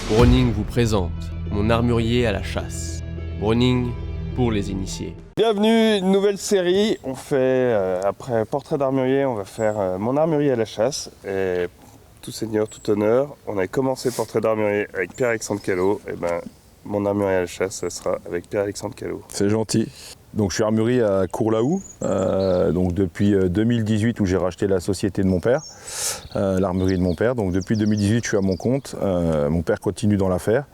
Browning vous présente Mon armurier à la chasse. Browning pour les initiés. Bienvenue, une nouvelle série. On fait, après Portrait d'armurier, on va faire Mon armurier à la chasse. Et tout seigneur, tout honneur, on a commencé Portrait d'armurier avec Pierre-Alexandre Callot. Et ben, Mon armurier à la chasse, ça sera avec Pierre-Alexandre Callot. C'est gentil. Donc je suis armurier à Courlaoux, donc depuis 2018 où j'ai racheté la société de mon père, l'armurerie de mon père. Donc depuis 2018 je suis à mon compte, mon père continue dans l'affaire.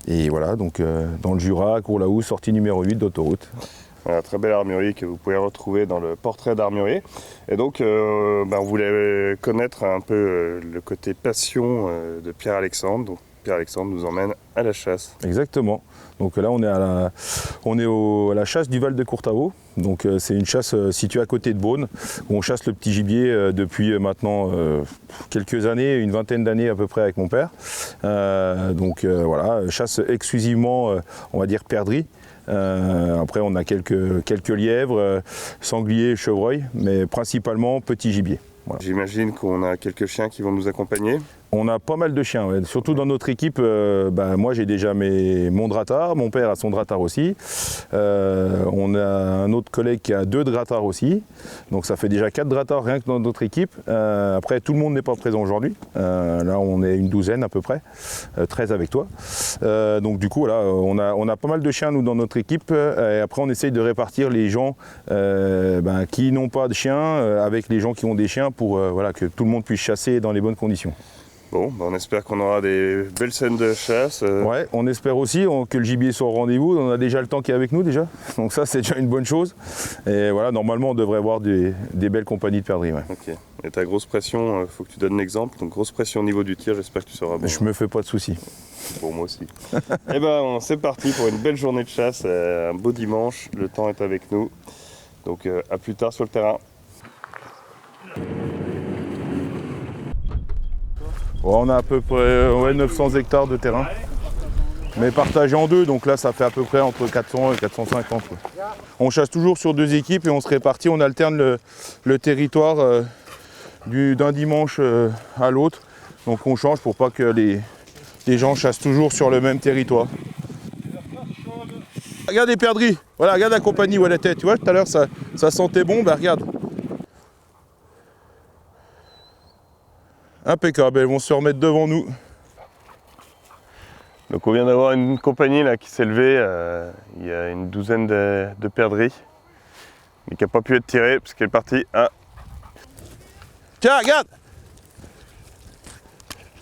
Et voilà, donc dans le Jura, à Courlaoux, sortie numéro 8 d'autoroute. Voilà, très belle armurerie que vous pouvez retrouver dans le Portrait d'armurier. Et donc on voulait connaître un peu le côté passion de Pierre-Alexandre. Donc Pierre-Alexandre nous emmène à la chasse. Exactement. Donc là on est à la chasse du Val de Courtavaux. Donc c'est une chasse située à côté de Beaune, où on chasse le petit gibier depuis maintenant quelques années, une vingtaine d'années à peu près avec mon père. Voilà, chasse exclusivement, on va dire perdrix. Après on a quelques lièvres, sangliers, chevreuils, mais principalement petit gibier. Voilà. J'imagine qu'on a quelques chiens qui vont nous accompagner. On a pas mal de chiens, ouais. Surtout dans notre équipe. Moi j'ai déjà mon drattard, mon père a son drattard aussi. On a un autre collègue qui a 2 drattards aussi. Donc ça fait déjà 4 drattards rien que dans notre équipe. Après tout le monde n'est pas présent aujourd'hui. Là on est une douzaine à peu près, 13 avec toi. Donc du coup là, on a pas mal de chiens nous dans notre équipe. Et après on essaye de répartir les gens qui n'ont pas de chiens avec les gens qui ont des chiens pour que tout le monde puisse chasser dans les bonnes conditions. Bon, on espère qu'on aura des belles scènes de chasse. Ouais, on espère aussi que le gibier soit au rendez-vous. On a déjà le temps qui est avec nous déjà. Donc ça c'est déjà une bonne chose. Et voilà, normalement on devrait avoir des belles compagnies de perdrix. Ouais. Ok. Et ta grosse pression, il faut que tu donnes l'exemple. Donc grosse pression au niveau du tir, j'espère que tu seras bon. Je me fais pas de soucis. Bon, moi aussi. Et c'est parti pour une belle journée de chasse, un beau dimanche. Le temps est avec nous. Donc à plus tard sur le terrain. On a à peu près 900 hectares de terrain, mais partagé en deux, donc là ça fait à peu près entre 400 et 450. Ouais. On chasse toujours sur 2 équipes et on se répartit, on alterne le territoire d'un dimanche à l'autre, donc on change pour pas que les gens chassent toujours sur le même territoire. Regarde les perdrix, voilà, regarde la compagnie où elle était, tu vois tout à l'heure ça sentait bon, regarde. Impeccable, elles vont se remettre devant nous. Donc on vient d'avoir une compagnie là, qui s'est levée, il y a une douzaine de perdrix, mais qui n'a pas pu être tirée parce qu'elle est partie à... Tiens, regarde!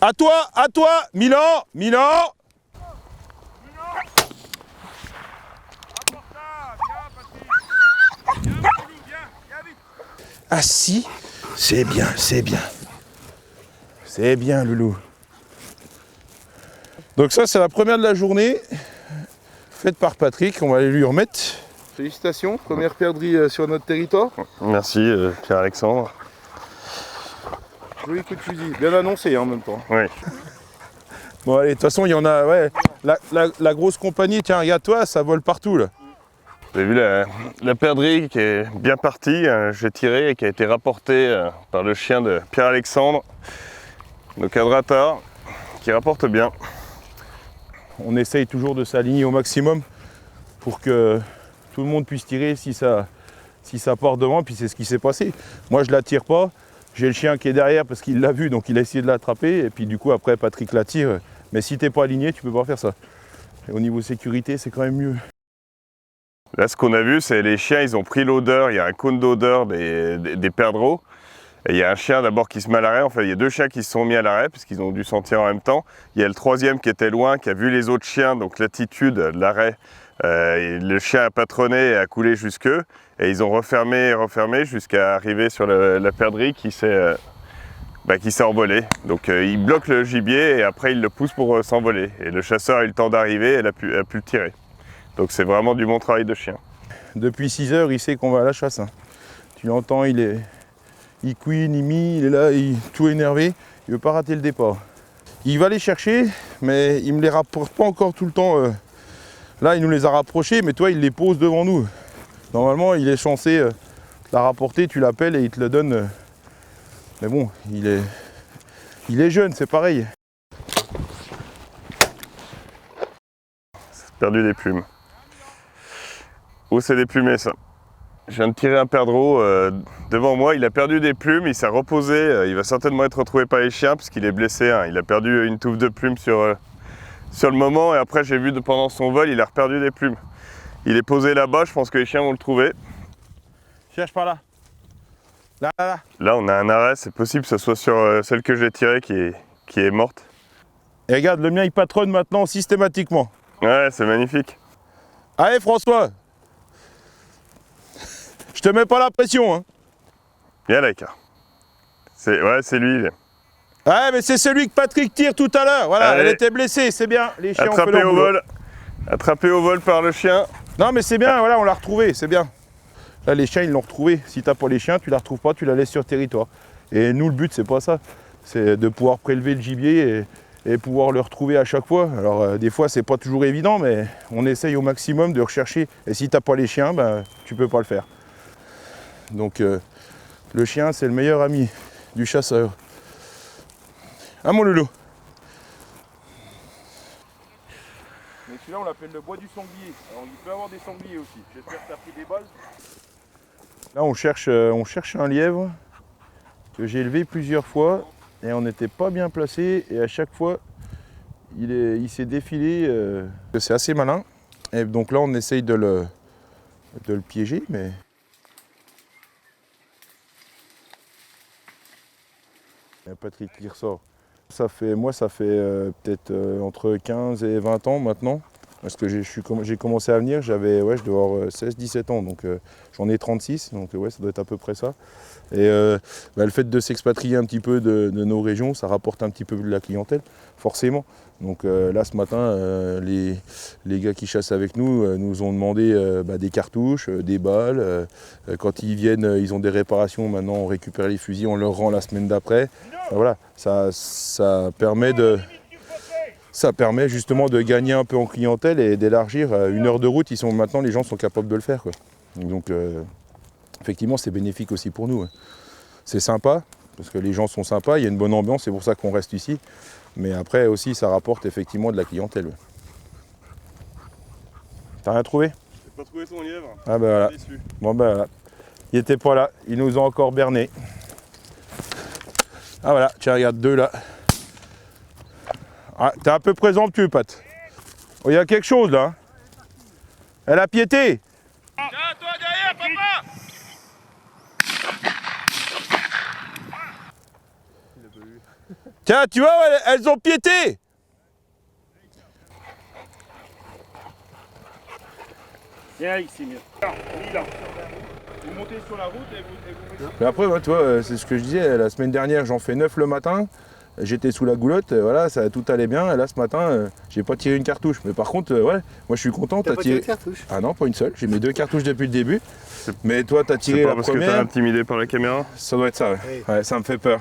À toi, Milan! Ah si, c'est bien. C'est bien, Loulou. Donc ça, c'est la première de la journée, faite par Patrick. On va aller lui remettre. Félicitations, première perdrix sur notre territoire. Merci Pierre-Alexandre. Joli coup de fusil, bien annoncé en même temps. Oui. Bon allez, de toute façon, il y en a, ouais. La grosse compagnie, tiens, regarde-toi, ça vole partout là. Vous avez vu la perdrix qui est bien partie, j'ai tiré et qui a été rapportée par le chien de Pierre-Alexandre. Donc un drattard qui rapporte bien. On essaye toujours de s'aligner au maximum pour que tout le monde puisse tirer si ça part devant, puis c'est ce qui s'est passé. Moi je la tire pas, j'ai le chien qui est derrière parce qu'il l'a vu, donc il a essayé de l'attraper, et puis du coup après Patrick la tire. Mais si t'es pas aligné, tu peux pas faire ça. Et au niveau sécurité, c'est quand même mieux. Là ce qu'on a vu, c'est les chiens, ils ont pris l'odeur, il y a un cône d'odeur des perdreaux. Et il y a un chien d'abord qui se met à l'arrêt, enfin il y a 2 chiens qui se sont mis à l'arrêt puisqu'ils ont dû sentir en même temps. Il y a le 3e qui était loin, qui a vu les autres chiens, donc l'attitude de l'arrêt. Le chien a patronné et a coulé jusque eux. Et ils ont refermé jusqu'à arriver sur la perdrix qui s'est envolée. Donc ils bloquent le gibier et après ils le poussent pour s'envoler. Et le chasseur a eu le temps d'arriver et elle a pu le tirer. Donc c'est vraiment du bon travail de chien. Depuis 6 heures, il sait qu'on va à la chasse. Hein. Tu l'entends, il il couine, il mie, il est là, il est tout énervé, il veut pas rater le départ. Il va les chercher, mais il me les rapporte pas encore tout le temps. Là, il nous les a rapprochés, mais toi, il les pose devant nous. Normalement, il est censé la rapporter, tu l'appelles et il te le donne. Mais bon, il est jeune, c'est pareil. Perdu des plumes. Oh, c'est des plumets ça. Je viens de tirer un perdreau devant moi, il a perdu des plumes, il s'est reposé, il va certainement être retrouvé par les chiens puisqu'il est blessé. Hein. Il a perdu une touffe de plumes sur le moment et après j'ai vu pendant son vol, il a reperdu des plumes. Il est posé là-bas, je pense que les chiens vont le trouver. Cherche par là. Là. Là on a un arrêt, c'est possible que ce soit sur celle que j'ai tirée qui est morte. Et regarde, le mien il patronne maintenant systématiquement. Ouais, c'est magnifique. Allez François, je te mets pas la pression. Hein. Viens Laika. C'est lui. Ouais, mais c'est celui que Patrick tire tout à l'heure. Voilà, allez. Elle était blessée, c'est bien. Les chiens ont fait Attrapé leur au boulot. vol. Attrapé au vol par le chien. Non mais c'est bien, voilà, on l'a retrouvé, c'est bien. Là les chiens ils l'ont retrouvé. Si t'as pas les chiens, tu la retrouves pas, tu la laisses sur territoire. Et nous le but c'est pas ça. C'est de pouvoir prélever le gibier et pouvoir le retrouver à chaque fois. Alors des fois c'est pas toujours évident, mais on essaye au maximum de rechercher. Et si t'as pas les chiens, ben tu peux pas le faire. Donc le chien c'est le meilleur ami du chasseur. Ah mon loulou. Mais celui-là on l'appelle le bois du sanglier. Alors il peut avoir des sangliers aussi. J'espère que tu as pris des balles. Là on cherche un lièvre que j'ai élevé plusieurs fois et on n'était pas bien placé et à chaque fois il s'est défilé. C'est assez malin. Et donc là on essaye de le piéger mais. Il y a Patrick qui ressort. Ça fait peut-être entre 15 et 20 ans maintenant. Parce que j'ai commencé à venir, je dois avoir 16-17 ans, donc j'en ai 36, donc ouais, ça doit être à peu près ça. Et le fait de s'expatrier un petit peu de nos régions, ça rapporte un petit peu de la clientèle, forcément. Donc là, ce matin, les gars qui chassent avec nous nous ont demandé des cartouches, des balles. Quand ils viennent, ils ont des réparations, maintenant on récupère les fusils, on leur rend la semaine d'après. Voilà, ça permet justement de gagner un peu en clientèle et d'élargir. 1 heure de route, maintenant les gens sont capables de le faire, quoi. Donc effectivement c'est bénéfique aussi pour nous. C'est sympa, parce que les gens sont sympas, il y a une bonne ambiance, c'est pour ça qu'on reste ici. Mais après aussi ça rapporte effectivement de la clientèle. T'as rien trouvé? J'ai pas trouvé son lièvre. Ah ben voilà. Bon ben voilà. Il était pas là, il nous a encore berné. Ah voilà, tiens regarde, 2 là. Ah, t'es un peu présomptueux, Pat. Oh, il y a quelque chose là. Hein. Elle a piété. Tiens, toi derrière, papa! Tiens, tu vois, elles ont piété. Viens ici, mieux. Là. Vous montez sur la route et vous... Mais après, ouais, toi, c'est ce que je disais, la semaine dernière, j'en fais 9 le matin. J'étais sous la goulotte, voilà, tout allait bien. Et là, ce matin, j'ai pas tiré une cartouche. Mais par contre, ouais, moi je suis content. T'as pas tiré de cartouche? Ah non, pas une seule. J'ai mis 2 cartouches depuis le début. Mais toi, t'as tiré C'est pas la parce première. que t'as intimidé par la caméra? Ça doit être ça, ouais. Oui. Ouais, ça me fait peur.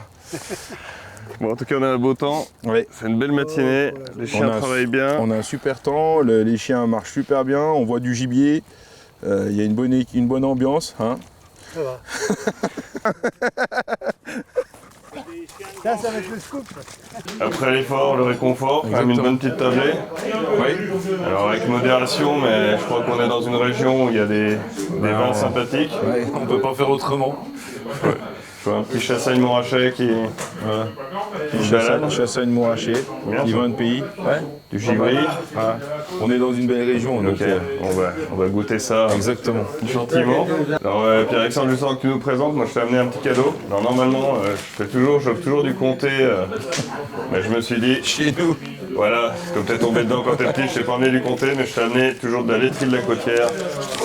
Bon, en tout cas, on a un beau temps. Ouais. C'est une belle matinée. Les chiens travaillent bien. On a un super temps, les chiens marchent super bien, on voit du gibier. Il y a une bonne ambiance. Hein. Ça va. Ça va être le scoop. Après l'effort, le réconfort, quand même une bonne petite tablée. Oui. Alors avec modération, mais je crois qu'on est dans une région où il y a des vents sympathiques. Ouais, on peut pas faire autrement. Je vois un petit chassagne montrachet qui balade. Chassagne Montrachet, Bien. qui vient de pays. Ouais. Du gibri. Ah, on est dans une belle région. Donc, Ok, on va goûter ça exactement. gentiment. Alors Pierre-Alexandre, juste avant que tu nous présentes, moi je t'ai amené un petit cadeau. Alors normalement, j'offre toujours du comté, mais je me suis dit, Chez nous. voilà, comme t'es tombé dedans quand t'es petit, je t'ai pas amené du comté, mais je t'ai amené toujours de la laiterie de la Côtière.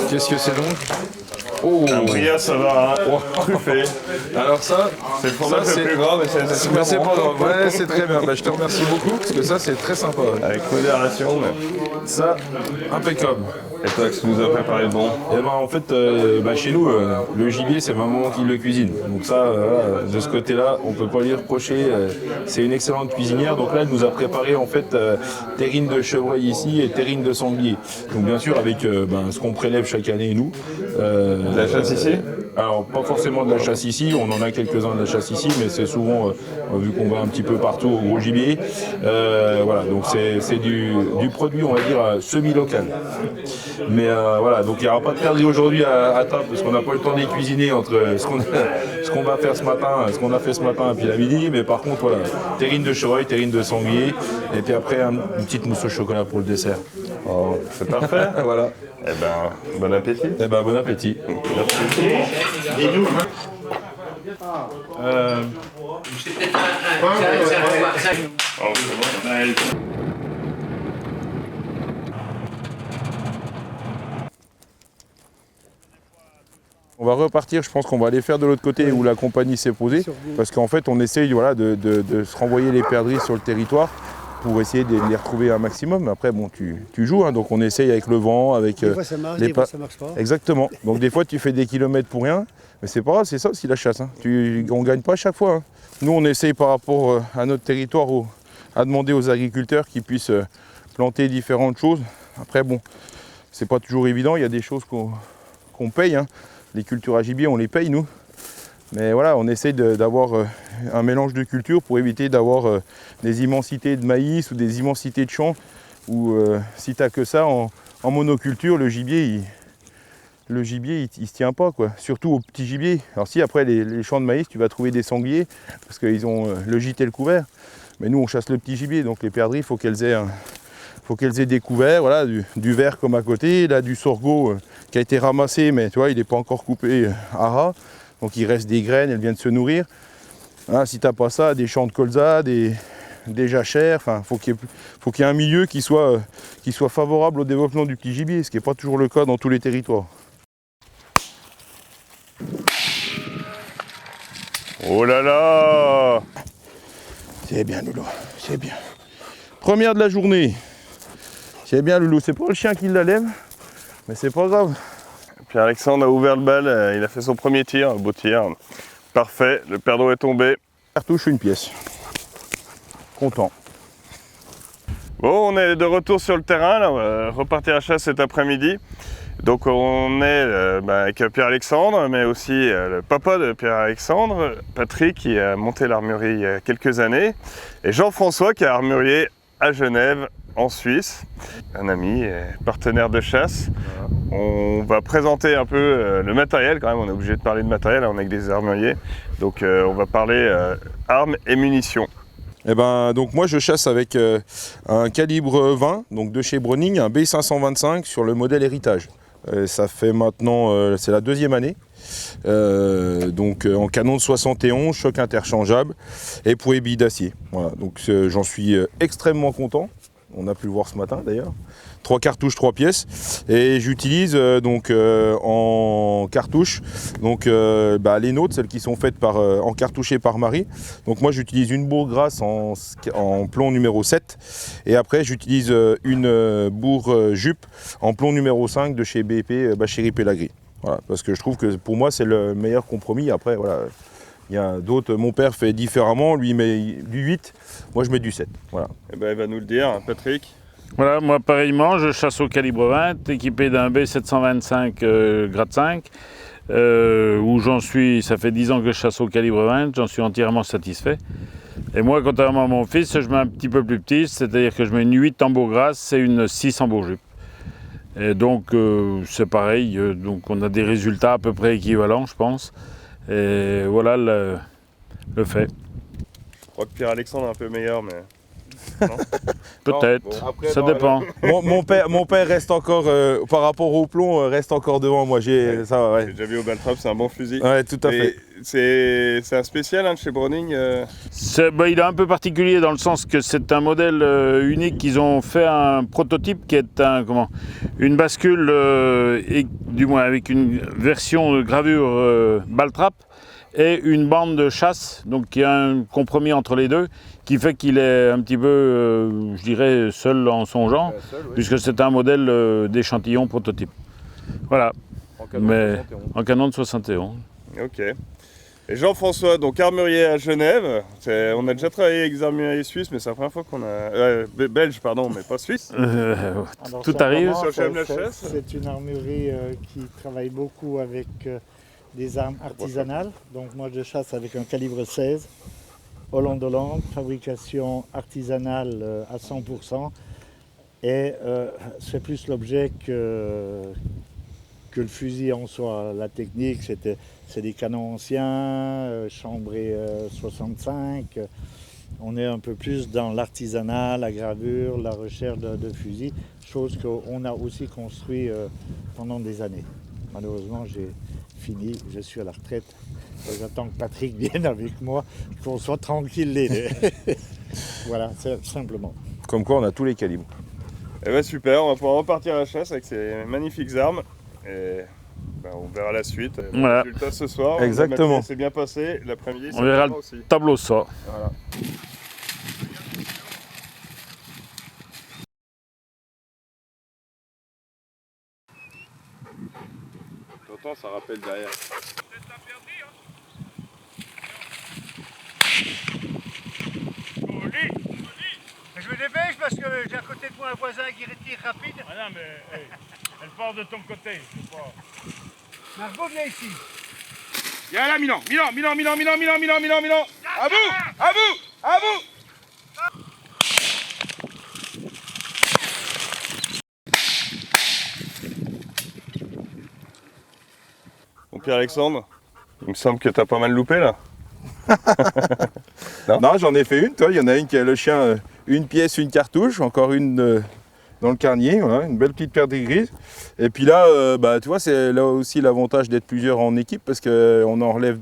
Qu'est-ce que c'est donc? Un Bria Savarin, truffé. Alors ça, C'est le fromage le plus gras, mais c'est mais c'est pas grave. Ouais, c'est très bien. Bah, je te remercie beaucoup parce que ça, c'est très sympa. avec modération. Mais... Ça, impeccable. Et toi, qu'est-ce que tu nous as préparé de bon? Et ben en fait, chez nous, le gibier, c'est ma maman qui le cuisine. Donc ça, de ce côté-là, on peut pas lui reprocher. C'est une excellente cuisinière. Donc là, elle nous a préparé en fait terrine de chevreuil ici et terrine de sanglier. Donc bien sûr avec ce qu'on prélève chaque année nous. De la chasse ici? Alors pas forcément de la chasse ici. On en a quelques-uns de la chasse ici, mais c'est souvent vu qu'on va un petit peu partout au gros gibier. Voilà, donc c'est du produit, on va dire semi-local. Mais voilà, donc il n'y aura pas de perdrix aujourd'hui à table parce qu'on n'a pas eu le temps de les cuisiner entre ce qu'on va faire ce matin, ce qu'on a fait ce matin et puis la midi. Mais par contre, voilà, terrine de chevreuil, terrine de sanglier et puis après une petite mousse au chocolat pour le dessert. Oh, c'est parfait. Voilà. Eh ben, bon appétit. Eh ben, bon appétit. On va repartir, je pense qu'on va aller faire de l'autre côté où la compagnie s'est posée, parce qu'en fait on essaye de se renvoyer les perdrix sur le territoire pour essayer de les retrouver un maximum. Après bon, tu joues, hein, donc on essaye avec le vent, avec Des fois ça marche, les des fois ça marche pas. Exactement, donc des fois tu fais des kilomètres pour rien, mais c'est pas grave, c'est ça aussi la chasse. Hein. On gagne pas à chaque fois. Hein. Nous on essaye par rapport à notre territoire à demander aux agriculteurs qu'ils puissent planter différentes choses. Après bon, c'est pas toujours évident, il y a des choses qu'on paye. Hein. Les cultures à gibier, on les paye nous. Mais voilà, on essaye d'avoir un mélange de cultures pour éviter d'avoir des immensités de maïs ou des immensités de champs. Ou si tu n'as que ça en monoculture, le gibier, il se tient pas, quoi. Surtout au petit gibier. Alors si après les champs de maïs, tu vas trouver des sangliers, parce qu'ils ont le gîte et le couvert. Mais nous, on chasse le petit gibier, donc les perdrix, il faut qu'elles aient des couverts, voilà, du verre comme à côté, là du sorgho qui a été ramassé, mais tu vois, il n'est pas encore coupé à ras, donc il reste des graines, elles viennent se nourrir. Hein, si tu n'as pas ça, des champs de colza, des jachères, enfin, faut qu'il y ait un milieu qui soit favorable au développement du petit gibier, ce qui n'est pas toujours le cas dans tous les territoires. Oh là là! C'est bien, Loulou, c'est bien. Première de la journée. C'est bien, Loulou, c'est pas le chien qui la lève, mais c'est pas grave. Pierre-Alexandre a ouvert le bal, il a fait son premier tir, un beau tir. Parfait, le perdreau est tombé. Cartouche, une pièce. Content. Bon, on est de retour sur le terrain, là, on va repartir à chasse cet après-midi. Donc on est avec Pierre-Alexandre, mais aussi le papa de Pierre-Alexandre, Patrick, qui a monté l'armurerie il y a quelques années, et Jean-François qui a armurier à Genève, en Suisse, un ami et partenaire de chasse. On va présenter un peu le matériel quand même, on est obligé de parler de matériel, on est avec des armuriers, donc on va parler armes et munitions. Eh ben, donc moi je chasse avec un calibre 20, donc de chez Browning, un B525 sur le modèle héritage. Ça fait maintenant, c'est la deuxième année, donc en canon de 71, choc interchangeable et pour billes d'acier. Voilà, donc j'en suis extrêmement content. On a pu le voir ce matin d'ailleurs. 3 cartouches, 3 pièces. Et j'utilise en cartouches donc, les nôtres, celles qui sont faites encartouchées par Marie. Donc moi j'utilise une bourre grasse en plomb numéro 7. Et après j'utilise une bourre jupe en plomb numéro 5 de chez BP Bachiri Pelagri. Voilà, parce que je trouve que pour moi c'est le meilleur compromis. Après voilà. Il y a d'autres, mon père fait différemment, lui il met du 8, moi je mets du 7. Voilà. Et ben, il va nous le dire, Patrick. Voilà, moi pareillement, je chasse au calibre 20, équipé d'un B725 grade 5, où j'en suis, ça fait 10 ans que je chasse au calibre 20, j'en suis entièrement satisfait. Et moi, contrairement à mon fils, je mets un petit peu plus petit, c'est-à-dire que je mets une 8 tambour grasse et une 6 tambour jupe. Et donc c'est pareil, donc on a des résultats à peu près équivalents, je pense. Et voilà le fait. Je crois que Pierre-Alexandre est un peu meilleur, mais... Peut-être, bon, après, ça dépend. Mon père reste encore, par rapport au plomb, reste encore devant moi. J'ai déjà vu au Baltrop, c'est un bon fusil. Ouais, tout à fait. C'est un spécial hein, de chez Browning. Il est un peu particulier dans le sens que c'est un modèle unique. Ils ont fait un prototype qui est une bascule, du moins avec une version de gravure Baltrap et une bande de chasse, donc qui a un compromis entre les deux, qui fait qu'il est un petit peu, je dirais, seul en son genre, puisque c'est un modèle d'échantillon prototype. Voilà, en canon de 71. Ok. Et Jean-François, donc armurier à Genève. On a déjà travaillé avec des armuriers suisses, mais c'est la première fois qu'on a... belge, pardon, mais pas suisse. Alors, Tout arrive. Sur le Chêne-la-Chaise. C'est une armurerie qui travaille beaucoup avec des armes artisanales. Donc moi je chasse avec un calibre 16, Hollande, fabrication artisanale à 100%. Et c'est plus l'objet que le fusil en soi. La technique, c'est des canons anciens, chambrés 65. On est un peu plus dans l'artisanat, la gravure, la recherche de fusils, chose qu'on a aussi construit pendant des années. Malheureusement, j'ai fini, je suis à la retraite. J'attends que Patrick vienne avec moi, qu'on soit tranquille les deux. Voilà, c'est simplement. Comme quoi, on a tous les calibres. Eh ben super, on va pouvoir repartir à la chasse avec ces magnifiques armes. Et on verra la suite. Voilà. Le résultat ce soir. Exactement. C'est bien passé. L'après-midi, On verra le aussi. tableau ça. Voilà. T'entends, ça rappelle derrière. Je me dépêche parce que j'ai à côté de moi un voisin qui retire rapide. Ah non, mais elle part de ton côté. Margot, viens ici. Viens là, Milan. À vous. Bon, Pierre-Alexandre, il me semble que t'as pas mal loupé là. Non, j'en ai fait une, toi. Il y en a une qui a le chien, une pièce, une cartouche, encore une dans le carnier, voilà, une belle petite paire de grises. Et puis là, tu vois, c'est là aussi l'avantage d'être plusieurs en équipe parce qu'on en relève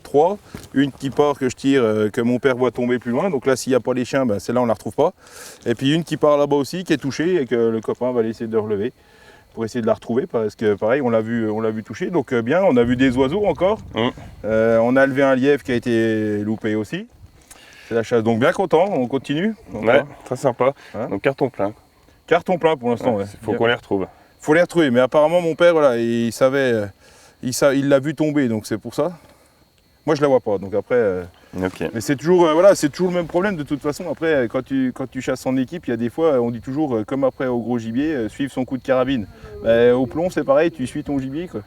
3. Une qui part que je tire, que mon père voit tomber plus loin. Donc là, s'il n'y a pas les chiens, c'est là on la retrouve pas. Et puis une qui part là-bas aussi, qui est touchée et que le copain va essayer de relever pour essayer de la retrouver parce que pareil, on l'a vu toucher. Donc bien, on a vu des oiseaux encore. On a levé un lièvre qui a été loupé aussi. C'est la chasse. Donc bien content, on continue. Ouais, très sympa. Hein, donc carton plein. carton plein pour l'instant. Il faut qu'on les retrouve. Faut les retrouver, mais apparemment mon père, voilà, il savait, il l'a vu tomber, donc c'est pour ça. Moi je la vois pas, donc après. Ok. Mais c'est toujours, c'est toujours le même problème de toute façon. Après, quand tu chasses en équipe, il y a des fois, on dit toujours, comme après au gros gibier, suivre son coup de carabine. Au plomb, c'est pareil, tu suis ton gibier, quoi.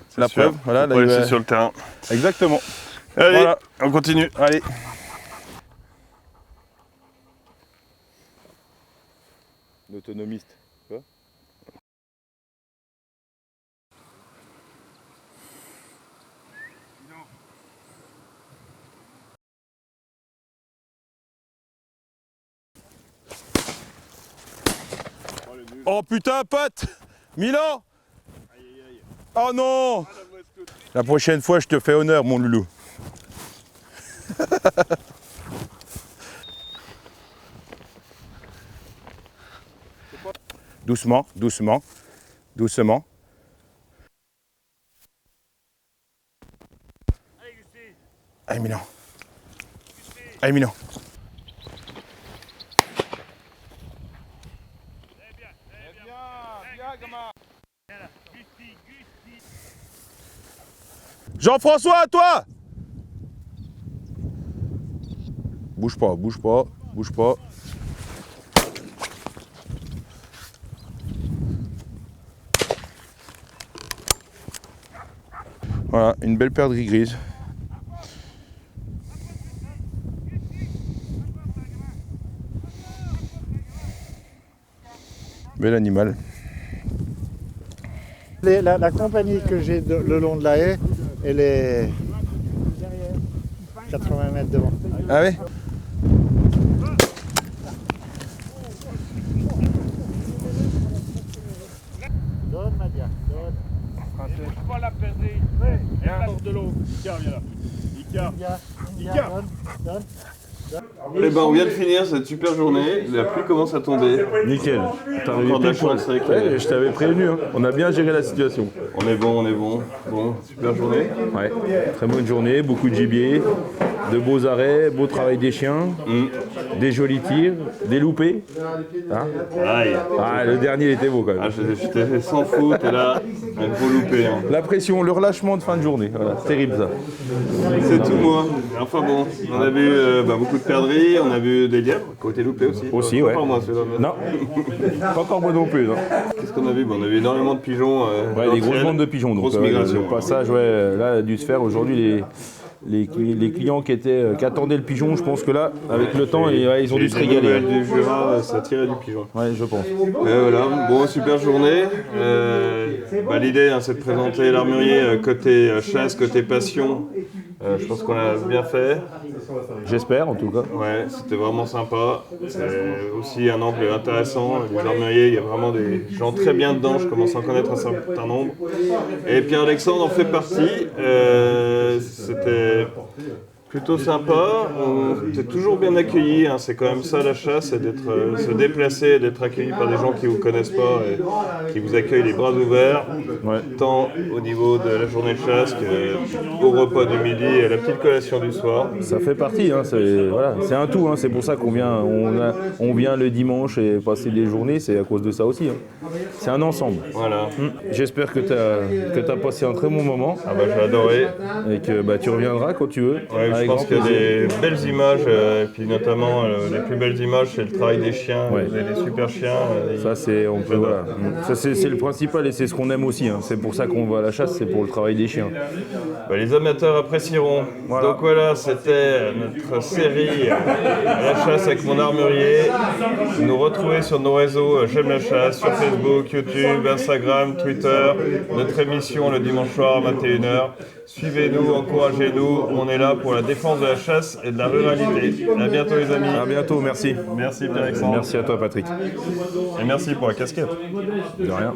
C'est la preuve. Voilà, là, laisser sur le terrain. Exactement. Allez, voilà. On continue. Allez. L'autonomiste. Tu vois ? Oh putain, pote! Milan! Oh non! La prochaine fois, je te fais honneur, mon loulou. Doucement, doucement, doucement. Allez, Milan. Allez, Milan. Jean-François, à toi! Bouge pas, bouge pas, bouge pas. Voilà, une belle paire de grises. Bel animal. La compagnie que j'ai le long de la haie, elle est 80 mètres devant. Ah oui? Donne, Madia, donne. Pas la perdre. Viens de l'eau. Tiens, viens là. Eh ben, on vient de finir cette super journée. La pluie commence à tomber. Nickel. T'as Encore de la chance avec les- je t'avais prévenu, hein. On a bien géré la situation. On est bon, on est bon. Bon, super journée. Ouais. Très bonne journée, beaucoup de gibier, de beaux arrêts, beau travail des chiens, des jolis tirs, des loupés. Hein Aïe. Ah, le dernier il était beau quand même. Ah, je t'ai fait sans faute et là, un gros loupé. Hein. La pression, le relâchement de fin de journée. Voilà, c'est terrible ça. C'est tout moi. Enfin bon, on a vu beaucoup de perdrix, on a vu des lièvres, côté loupé aussi. Aussi, Pas ouais. encore moi, celui-là. Non, pas encore moi non plus. Non. Qu'est-ce qu'on a vu? On a vu énormément de pigeons. Ouais, des grosses bandes de pigeons. Donc, Grosse migration. le passage, ouais, là, a dû se faire aujourd'hui. Les clients qui attendaient le pigeon, je pense que là, avec le temps, ils ont dû se régaler. Du Jura, ça tirait du pigeon. Ouais, je pense. Voilà, bon, super journée. L'idée, hein, c'est de présenter l'armurier côté chasse, côté passion. Je pense qu'on l'a bien fait. J'espère en tout cas. Ouais, c'était vraiment sympa. C'est aussi un angle intéressant. Les armuriers, il y a vraiment des gens très bien dedans. Je commence à en connaître un certain nombre. Et Pierre-Alexandre en fait partie. C'était plutôt sympa. On était toujours bien accueillis. Hein. C'est quand même ça la chasse, c'est d'être se déplacer, d'être accueilli par des gens qui ne vous connaissent pas et qui vous accueillent les bras ouverts. Ouais. Tant au niveau de la journée de chasse qu'au repas du midi et à la petite collation du soir. Ça fait partie, hein, c'est un tout. Hein. C'est pour ça qu'on vient, on vient le dimanche et passer des journées, c'est à cause de ça aussi. Hein. C'est un ensemble. Voilà. J'espère que tu as passé un très bon moment Ah bah j'ai adoré. et que tu reviendras quand tu veux. Ouais, je pense qu'il y a des belles images, et puis notamment les plus belles images, c'est le travail des chiens. Ouais. Vous avez des super chiens. Ça, c'est le principal et c'est ce qu'on aime aussi. Hein. C'est pour ça qu'on va à la chasse, c'est pour le travail des chiens. Les amateurs apprécieront. Voilà. Donc voilà, c'était notre série à la chasse avec mon armurier. Vous nous retrouvez sur nos réseaux J'aime la chasse, sur Facebook, YouTube, Instagram, Twitter. Notre émission le dimanche soir à 21h. Suivez-nous, encouragez-nous. On est là pour la défense de la chasse et de la ruralité. À bientôt les amis. À bientôt, merci. Merci Pierre-Alexandre. Merci à toi Patrick. Et merci pour la casquette. De rien.